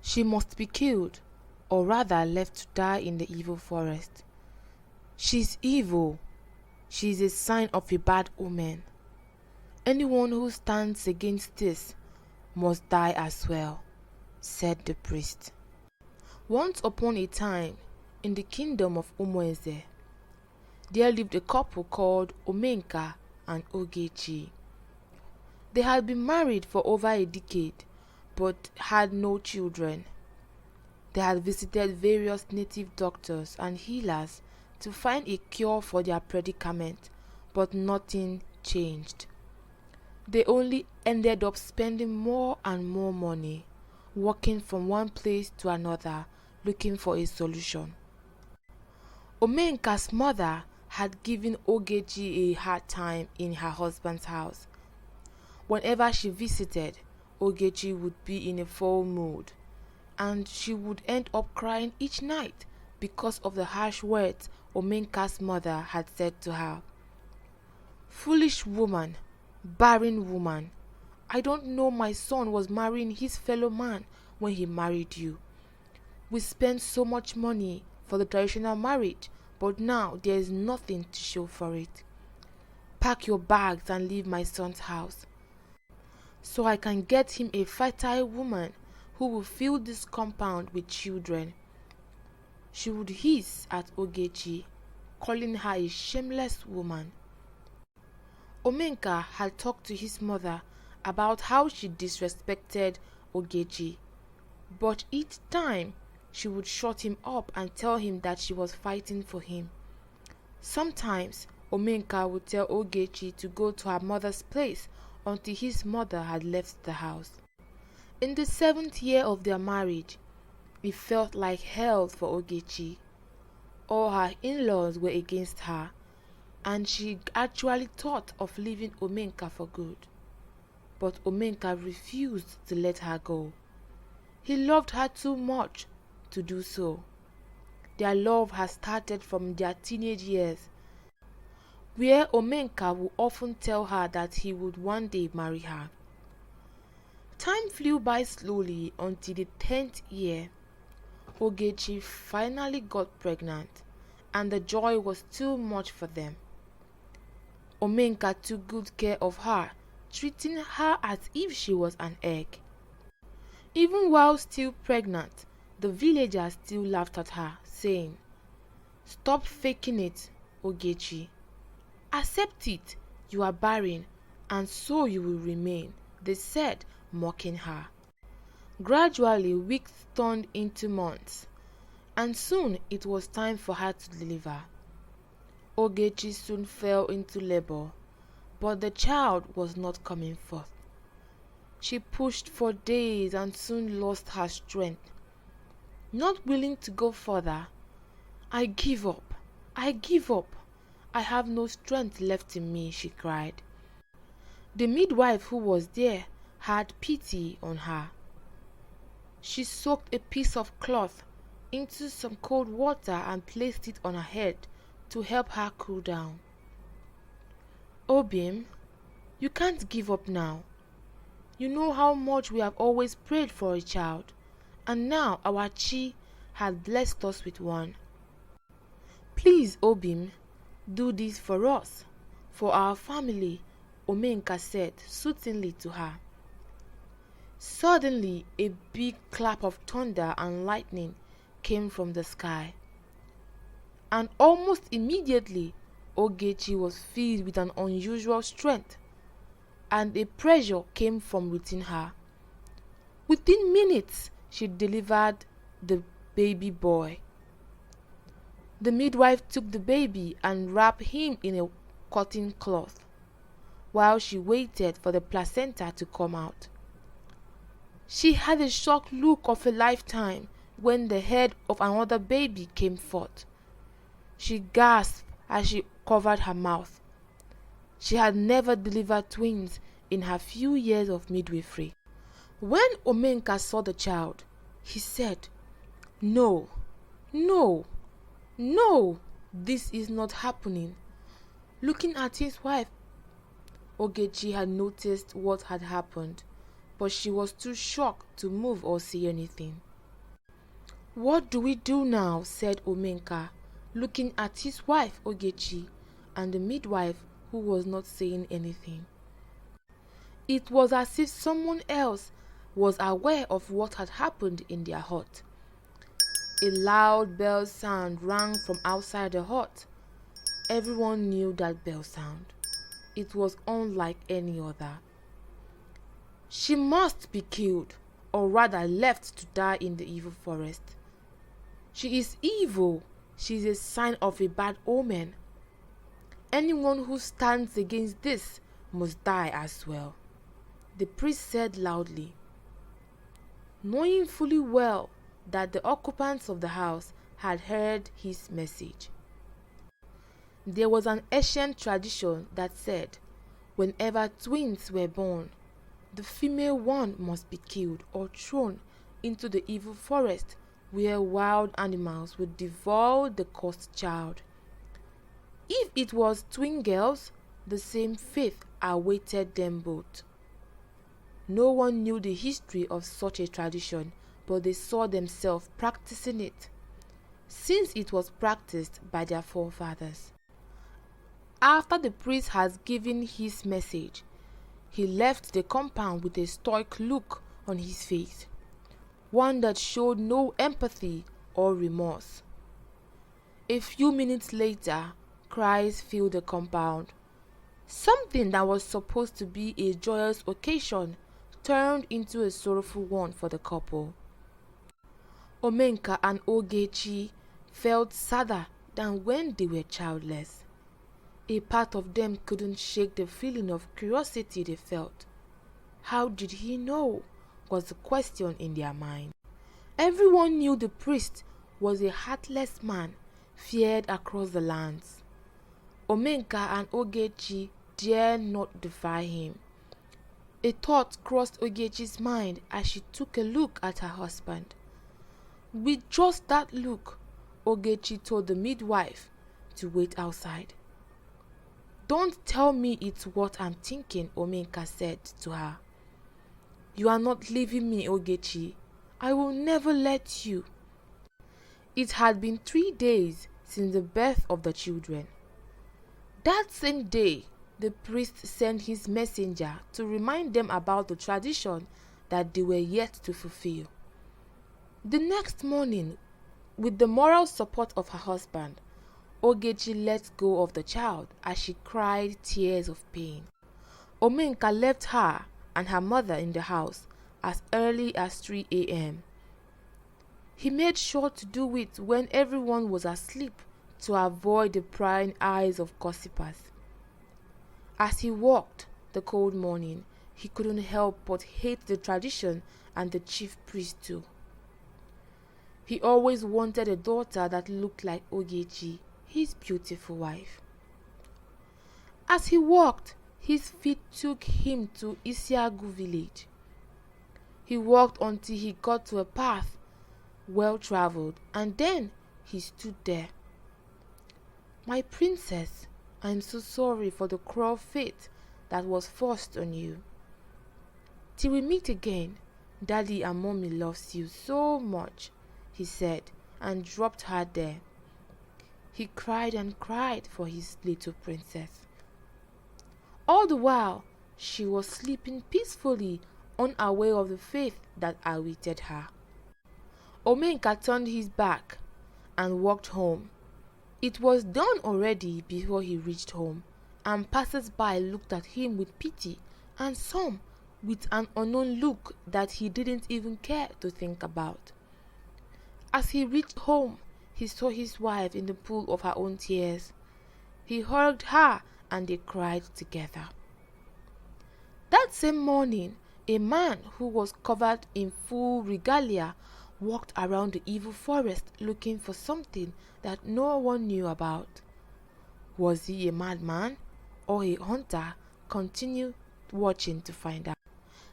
She must be killed, or rather left to die in the evil forest. She's evil. She is a sign of a bad omen. Anyone who stands against this must die as well, said the priest. Once upon a time, in the kingdom of Umueze, there lived a couple called Omenka and Ogechi. They had been married for over a decade, but had no children. They had visited various native doctors and healers to find a cure for their predicament, but nothing changed. They only ended up spending more and more money, walking from one place to another, looking for a solution. Omenka's mother had given Ogechi a hard time in her husband's house. Whenever she visited, Ogechi would be in a foul mood, and she would end up crying each night because of the harsh words Omenka's mother had said to her. "Foolish woman, barren woman, I don't know my son was marrying his fellow man when he married you. We spent so much money for the traditional marriage, but now there is nothing to show for it. Pack your bags and leave my son's house, so I can get him a fertile woman who will fill this compound with children." She would hiss at Ogechi, calling her a shameless woman. Omenka had talked to his mother about how she disrespected Ogechi, but each time she would shut him up and tell him that she was fighting for him. Sometimes Omenka would tell Ogechi to go to her mother's place until his mother had left the house. In the 7th year of their marriage, it felt like hell for Ogechi. All her in-laws were against her, and she actually thought of leaving Omenka for good. But Omenka refused to let her go. He loved her too much to do so. Their love had started from their teenage years, where Omenka would often tell her that he would one day marry her. Time flew by slowly until the 10th year. Ogechi finally got pregnant, and the joy was too much for them. Omenka took good care of her, treating her as if she was an egg. Even while still pregnant, the villagers still laughed at her, saying, "Stop faking it, Ogechi. Accept it, you are barren, and so you will remain," they said, mocking her. Gradually, weeks turned into months, and soon it was time for her to deliver. Ogechi soon fell into labor, but the child was not coming forth. She pushed for days and soon lost her strength. Not willing to go further, "I give up, I give up. I have no strength left in me," she cried. The midwife who was there had pity on her. She soaked a piece of cloth into some cold water and placed it on her head to help her cool down. "Obim, you can't give up now. You know how much we have always prayed for a child, and now our Chi has blessed us with one. Please, Obim, do this for us, for our family," Omenka said soothingly to her. Suddenly, a big clap of thunder and lightning came from the sky, and almost immediately Ogechi was filled with an unusual strength, and a pressure came from within her. Within minutes, she delivered the baby boy. The midwife took the baby and wrapped him in a cotton cloth, while she waited for the placenta to come out. She had a shocked look of a lifetime when the head of another baby came forth. She gasped as she covered her mouth. She had never delivered twins in her few years of midwifery. When Omenka saw the child, he said, "No, no, no, this is not happening." Looking at his wife, Ogechi had noticed what had happened, but she was too shocked to move or say anything. "What do we do now?" said Omenka, looking at his wife Ogechi and the midwife, who was not saying anything. It was as if someone else was aware of what had happened in their hut. A loud bell sound rang from outside the hut. Everyone knew that bell sound. It was unlike any other. "She must be killed, or rather left to die in the evil forest. She is evil. She is a sign of a bad omen. Anyone who stands against this must die as well," the priest said loudly, knowing fully well that the occupants of the house had heard his message. There was an ancient tradition that said, whenever twins were born, the female one must be killed or thrown into the evil forest where wild animals would devour the cursed child. If it was twin girls, the same fate awaited them both. No one knew the history of such a tradition, but they saw themselves practicing it, since it was practiced by their forefathers. After the priest had given his message, he left the compound with a stoic look on his face, one that showed no empathy or remorse. A few minutes later, cries filled the compound. Something that was supposed to be a joyous occasion turned into a sorrowful one for the couple. Omenka and Ogechi felt sadder than when they were childless. A part of them couldn't shake the feeling of curiosity they felt. How did he know? Was the question in their mind. Everyone knew the priest was a heartless man, feared across the lands. Omenka and Ogechi dared not defy him. A thought crossed Ogechi's mind as she took a look at her husband. With just that look, Ogechi told the midwife to wait outside. "Don't tell me it's what I'm thinking," Omenka said to her. "You are not leaving me, Ogechi. I will never let you." It had been 3 days since the birth of the children. That same day, the priest sent his messenger to remind them about the tradition that they were yet to fulfill. The next morning, with the moral support of her husband, Ogechi let go of the child as she cried tears of pain. Omenka left her and her mother in the house as early as 3 a.m. He made sure to do it when everyone was asleep to avoid the prying eyes of gossipers. As he walked the cold morning, he couldn't help but hate the tradition and the chief priest too. He always wanted a daughter that looked like Ogechi, his beautiful wife. As he walked, his feet took him to Isiagu village. He walked until he got to a path well traveled, and then he stood there. "My princess, I am so sorry for the cruel fate that was forced on you. Till we meet again, Daddy and Mommy loves you so much," he said, and dropped her there. He cried and cried for his little princess. All the while, she was sleeping peacefully, unaware of the fate that awaited her. Omenka turned his back and walked home. It was done already before he reached home, and passers-by looked at him with pity, and some with an unknown look that he didn't even care to think about. As he reached home, he saw his wife in the pool of her own tears. He hugged her and they cried together. That same morning, a man who was covered in full regalia walked around the evil forest looking for something that no one knew about. Was he a madman or a hunter? Continue watching to find out.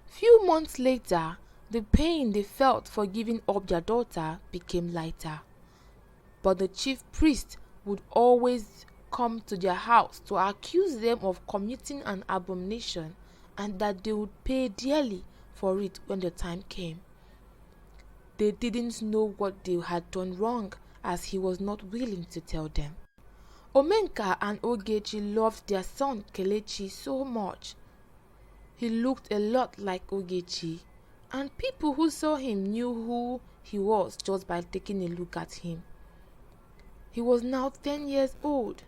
Few months later, the pain they felt for giving up their daughter became lighter. But the chief priest would always come to their house to accuse them of committing an abomination, and that they would pay dearly for it when the time came. they didn't know what they had done wrong, as he was not willing to tell them. Omenka and Ogechi loved their son Kelechi so much. He looked a lot like Ogechi, and people who saw him knew who he was just by taking a look at him. He was now 10 years old.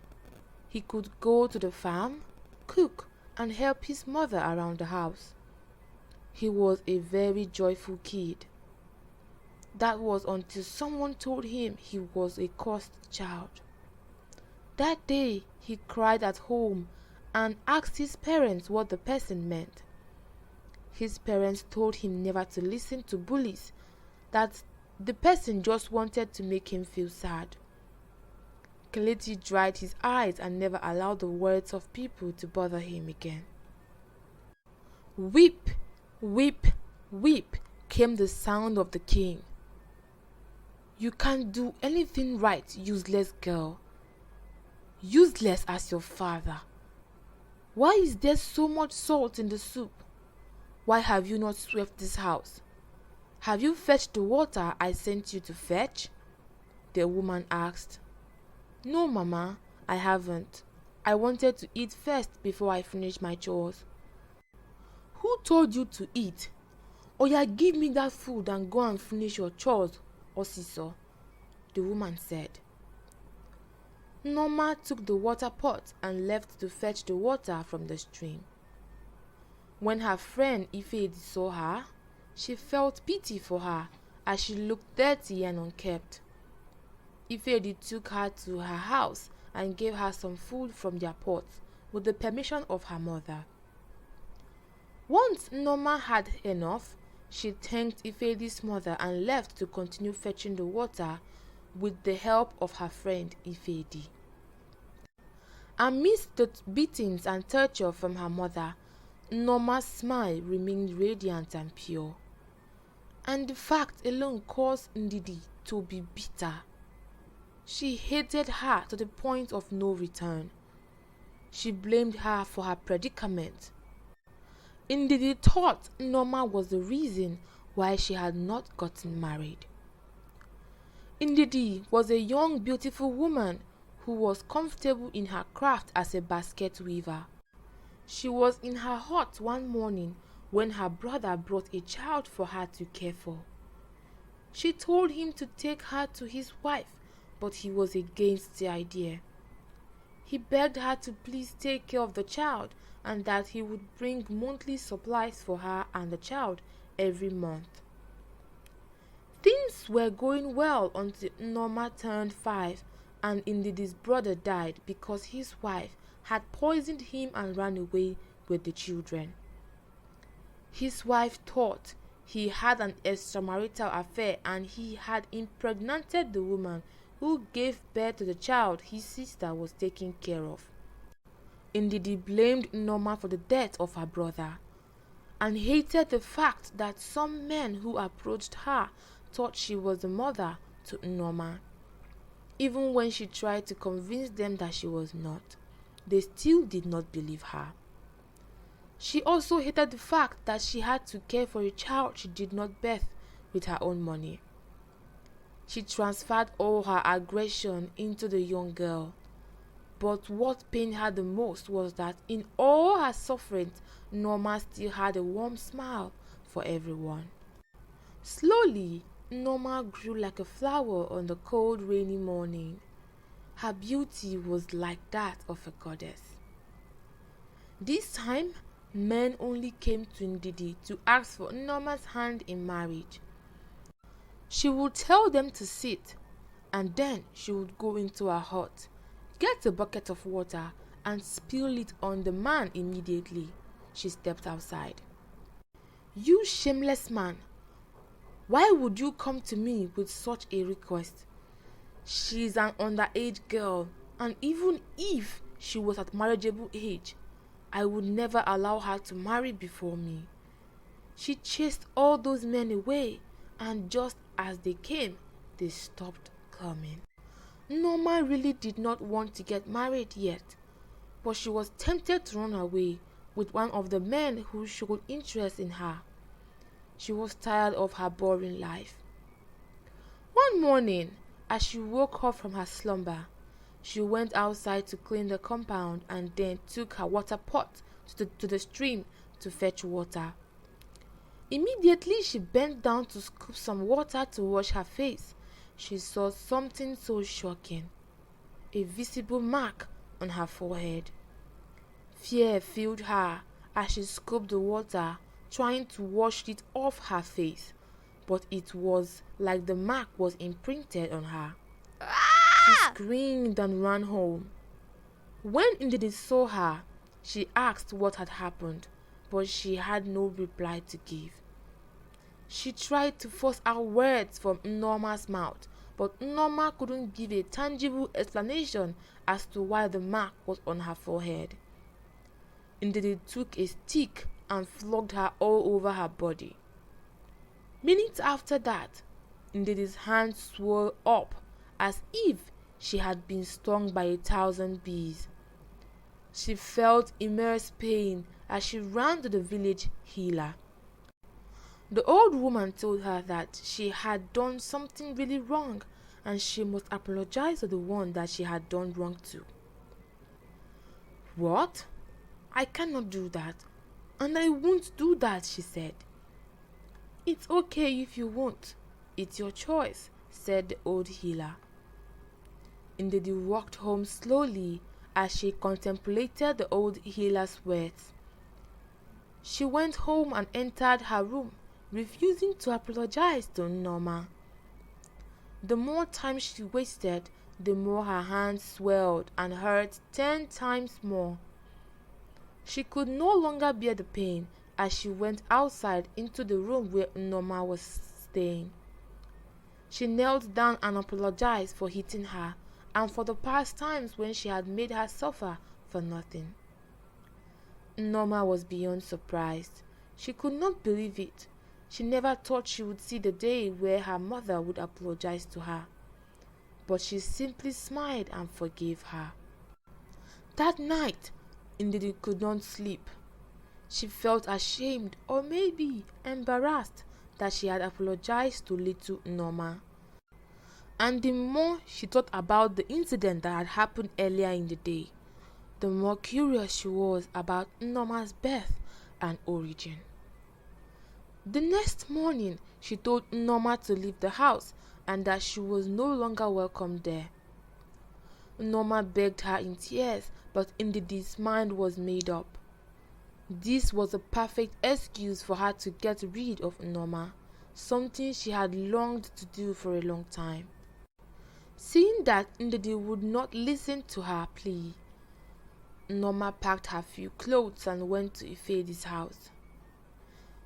He could go to the farm, cook, and help his mother around the house. He was a very joyful kid. That was until someone told him he was a cursed child. That day, he cried at home and asked his parents what the person meant. His parents told him never to listen to bullies, that the person just wanted to make him feel sad. Kelechi dried his eyes and never allowed the words of people to bother him again. Weep, weep, weep came the sound of the king. You can't do anything right, useless girl. Useless as your father. Why is there so much salt in the soup? Why have you not swept this house? Have you fetched the water I sent you to fetch? The woman asked. No, Mama, I haven't. I wanted to eat first before I finish my chores. Who told you to eat? Oya, give me that food and go and finish your chores, Osiso, the woman said. Norma took the water pot and left to fetch the water from the stream. When her friend Ifedi saw her, she felt pity for her as she looked dirty and unkempt. Ifedi took her to her house and gave her some food from their pot with the permission of her mother. Once Norma had enough, she thanked Ifedi's mother and left to continue fetching the water with the help of her friend Ifedi. Amidst the beatings and torture from her mother, Norma's smile remained radiant and pure. And the fact alone caused Ndidi to be bitter. She hated her to the point of no return. She blamed her for her predicament. Ndidi thought Norma was the reason why she had not gotten married. Ndidi was a young, beautiful woman who was comfortable in her craft as a basket weaver. She was in her hut one morning when her brother brought a child for her to care for. She told him to take her to his wife, but he was against the idea. He begged her to please take care of the child and that he would bring monthly supplies for her and the child every month. Things were going well until Norma turned 5 and Ndidi's brother died because his wife had poisoned him and ran away with the children. His wife thought he had an extramarital affair and he had impregnated the woman who gave birth to the child his sister was taking care of. Ndidi blamed Norma for the death of her brother and hated the fact that some men who approached her thought she was the mother to Norma. Even when she tried to convince them that she was not, they still did not believe her. She also hated the fact that she had to care for a child she did not birth with her own money. She transferred all her aggression into the young girl. But what pained her the most was that in all her sufferings, Norma still had a warm smile for everyone. Slowly, Norma grew like a flower on the cold, rainy morning. Her beauty was like that of a goddess. This time, men only came to Ndidi to ask for Norma's hand in marriage. She would tell them to sit, and then she would go into her hut, get a bucket of water, and spill it on the man immediately she stepped outside. You shameless man! Why would you come to me with such a request? She's an underage girl, and even if she was at marriageable age, I would never allow her to marry before me. She chased all those men away, and just as they came, they stopped coming. Norma really did not want to get married yet, but she was tempted to run away with one of the men who showed interest in her. She was tired of her boring life. One morning, as she woke up from her slumber, she went outside to clean the compound and then took her water pot to the stream to fetch water. Immediately she bent down to scoop some water to wash her face. She saw something so shocking, a visible mark on her forehead. Fear filled her as she scooped the water, trying to wash it off her face, but it was like the mark was imprinted on her. She screamed and ran home. When Ndidi saw her, she asked what had happened, but she had no reply to give. She tried to force out words from Nnoma's mouth, but Nnoma couldn't give a tangible explanation as to why the mark was on her forehead. Ndidi took a stick and flogged her all over her body. Minutes after that, Ndidi's hand swelled up as if she had been stung by 1,000 bees. She felt immense pain as she ran to the village healer. The old woman told her that she had done something really wrong and she must apologize to the one that she had done wrong to. "What? I cannot do that, and I won't do that," she said. "It's okay if you won't. It's your choice," said the old healer. Ndidi walked home slowly as she contemplated the old healer's words. She went home and entered her room, refusing to apologize to Nnoma. The more time she wasted, the more her hands swelled and hurt 10 times more. She could no longer bear the pain as she went outside into the room where Nnoma was staying. She knelt down and apologized for hitting her and for the past times when she had made her suffer for nothing. Nnoma was beyond surprised. She could not believe it. She never thought she would see the day where her mother would apologize to her. But she simply smiled and forgave her. That night, Ndidi could not sleep. She felt ashamed or maybe embarrassed that she had apologized to little Nnoma. And the more she thought about the incident that had happened earlier in the day, the more curious she was about Nnoma's birth and origin. The next morning, she told Nnoma to leave the house and that she was no longer welcome there. Nnoma begged her in tears, but Ndidi's mind was made up. This was a perfect excuse for her to get rid of Nnoma, something she had longed to do for a long time. Seeing that Ndidi would not listen to her plea, Nnoma packed her few clothes and went to Ifedi's house.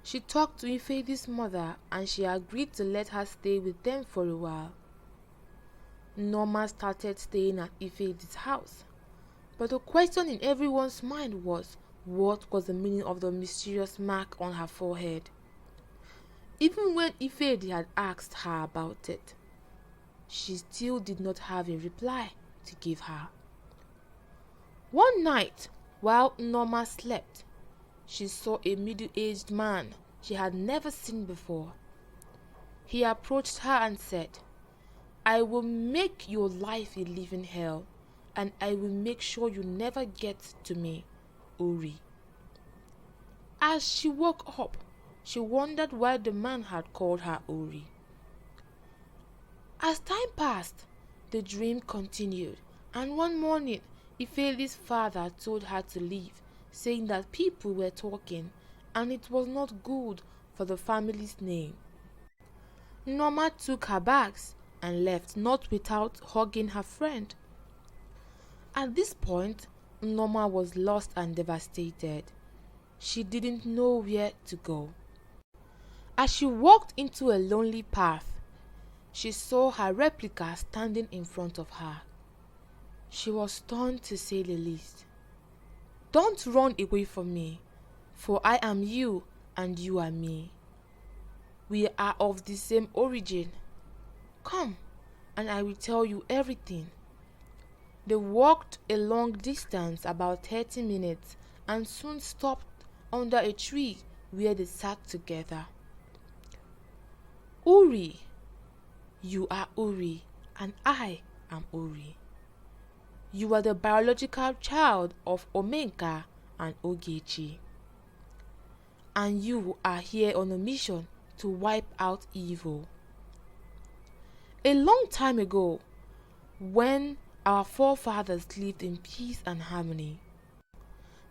She talked to Ifedi's mother and she agreed to let her stay with them for a while. Nnoma started staying at Ifedi's house, but the question in everyone's mind was, what was the meaning of the mysterious mark on her forehead? Even when Ifedi had asked her about it, she still did not have a reply to give her. One night, while Nnoma slept, she saw a middle-aged man she had never seen before. He approached her and said, "I will make your life a living hell, and I will make sure you never get to me, Uri." As she woke up, she wondered why the man had called her Uri. As time passed, the dream continued, and one morning, Ifeli's father told her to leave, saying that people were talking, and it was not good for the family's name. Nnoma took her bags and left, not without hugging her friend. At this point, Nnoma was lost and devastated. She didn't know where to go. As she walked into a lonely path, she saw her replica standing in front of her. She was stunned to say the least. "Don't run away from me, for I am you and you are me. We are of the same origin. Come, and I will tell you everything." They walked a long distance, about 30 minutes, and soon stopped under a tree where they sat together. "Uri, You are Uri, and I am Uri. You are the biological child of Omenka and Ogechi. And you are here on a mission to wipe out evil. A long time ago, when our forefathers lived in peace and harmony,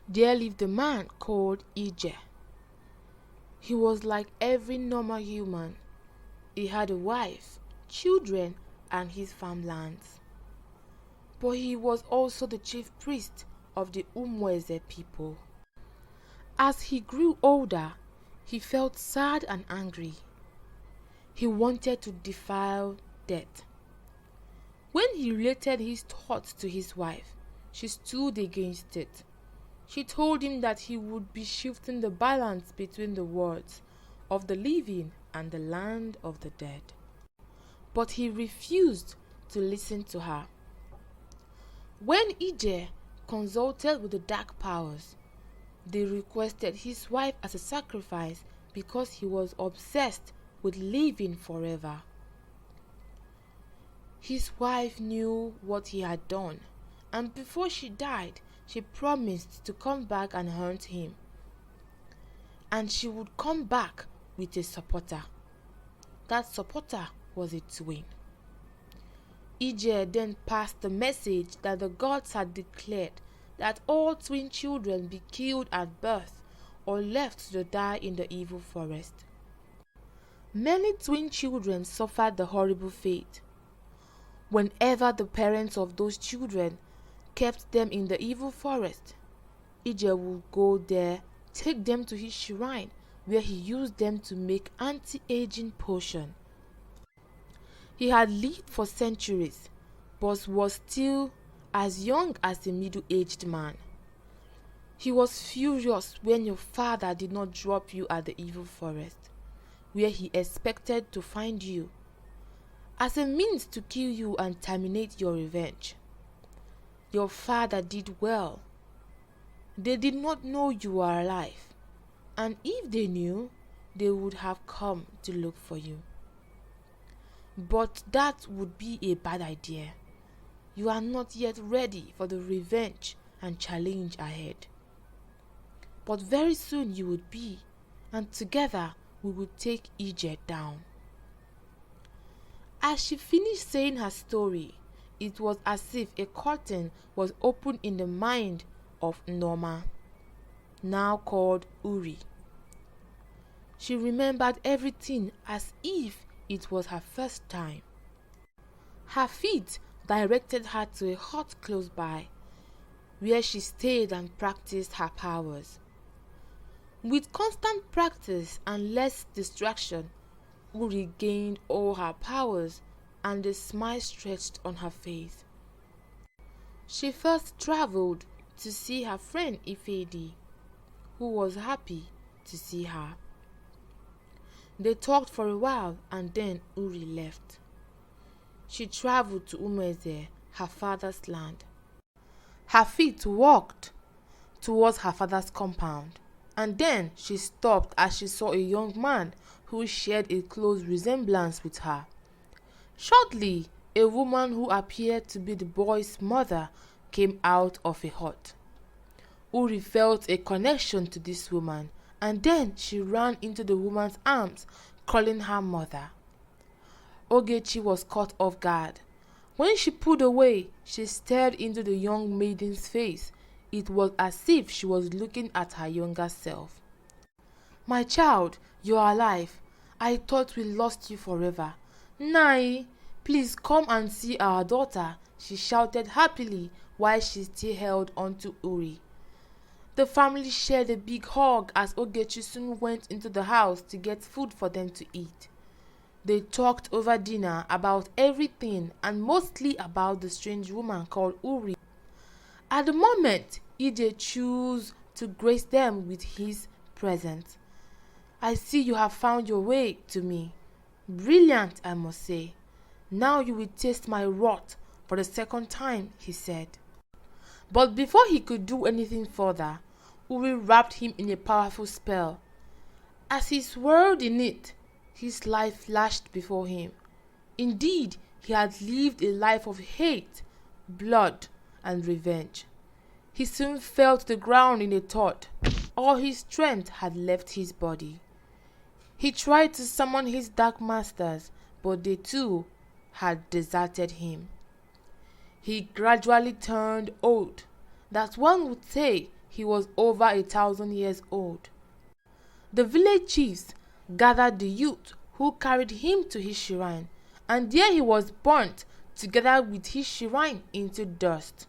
there lived a man called Ije. He was like every normal human. He had a wife, children, and his farmlands. But he was also the chief priest of the Umweze people. As he grew older, he felt sad and angry. He wanted to defile death. When he related his thoughts to his wife, she stood against it. She told him that he would be shifting the balance between the worlds of the living and the land of the dead. But he refused to listen to her. When Ije consulted with the dark powers, they requested his wife as a sacrifice because he was obsessed with living forever. His wife knew what he had done, and before she died, she promised to come back and hunt him. And she would come back with a supporter. That supporter was a twin. Ije then passed the message that the gods had declared that all twin children be killed at birth or left to die in the evil forest. Many twin children suffered the horrible fate. Whenever the parents of those children kept them in the evil forest, Ije would go there, take them to his shrine, where he used them to make anti-aging potion. He had lived for centuries, but was still as young as a middle-aged man. He was furious when your father did not drop you at the evil forest, where he expected to find you, as a means to kill you and terminate your revenge. Your father did well. They did not know you were alive, and if they knew, they would have come to look for you. But that would be a bad idea. You are not yet ready for the revenge and challenge ahead. But very soon you would be, and together we would take Egypt down. As she finished saying her story, it was as if a curtain was opened in the mind of Norma, now called Uri. She remembered everything as if it was her first time. Her feet directed her to a hut close by, where she stayed and practiced her powers. With constant practice and less distraction, Uri gained all her powers, and a smile stretched on her face. She first traveled to see her friend Ifedi, who was happy to see her. They talked for a while, and then Uri left. She traveled to Umeze, her father's land. Her feet walked towards her father's compound, and then she stopped as she saw a young man who shared a close resemblance with her. Shortly, a woman who appeared to be the boy's mother came out of a hut. Uri felt a connection to this woman, and then she ran into the woman's arms, calling her mother. Ogechi was caught off guard. When she pulled away, she stared into the young maiden's face. It was as if she was looking at her younger self. "My child, you are alive. I thought we lost you forever. Nai, please come and see our daughter," she shouted happily while she still held on to Uri. The family shared a big hug as Ogechi soon went into the house to get food for them to eat. They talked over dinner about everything and mostly about the strange woman called Uri. At the moment, Ije chose to grace them with his presence. "I see you have found your way to me. Brilliant, I must say. Now you will taste my wrath for the second time," he said. But before he could do anything further, Uri wrapped him in a powerful spell. As he swirled in it, his life flashed before him. Indeed, he had lived a life of hate, blood, and revenge. He soon fell to the ground in a thought. All his strength had left his body. He tried to summon his dark masters, but they too had deserted him. He gradually turned old, that one would say he was over 1,000 years old. The village chiefs gathered the youth who carried him to his shrine, and there he was burnt together with his shrine into dust.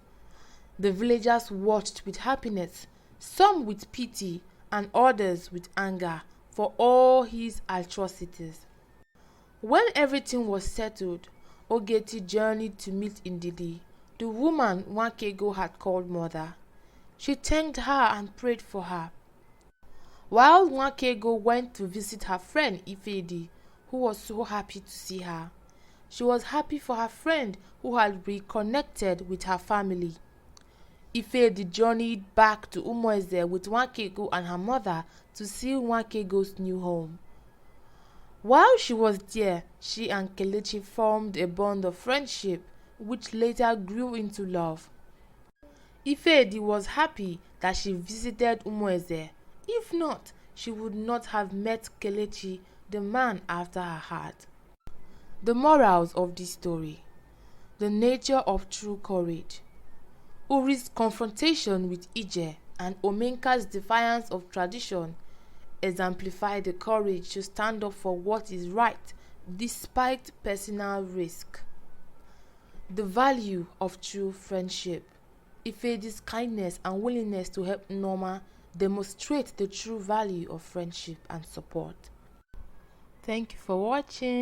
The villagers watched with happiness, some with pity and others with anger for all his atrocities. When everything was settled, Ogechi journeyed to meet Ndidi, the woman Nwakego had called mother. She thanked her and prayed for her. While Nwakego went to visit her friend Ifedi, who was so happy to see her. She was happy for her friend who had reconnected with her family. Ifedi journeyed back to Umueze with Nwakego and her mother to see Nwakego's new home. While she was there, she and Kelechi formed a bond of friendship which later grew into love. Ifedi was happy that she visited Umueze. If not, she would not have met Kelechi, the man after her heart. The morals of this story. The nature of true courage. Uri's confrontation with Ije and Omenka's defiance of tradition exemplify the courage to stand up for what is right despite personal risk. The value of true friendship. Ifedi's kindness and willingness to help Norma demonstrate the true value of friendship and support. Thank you for watching.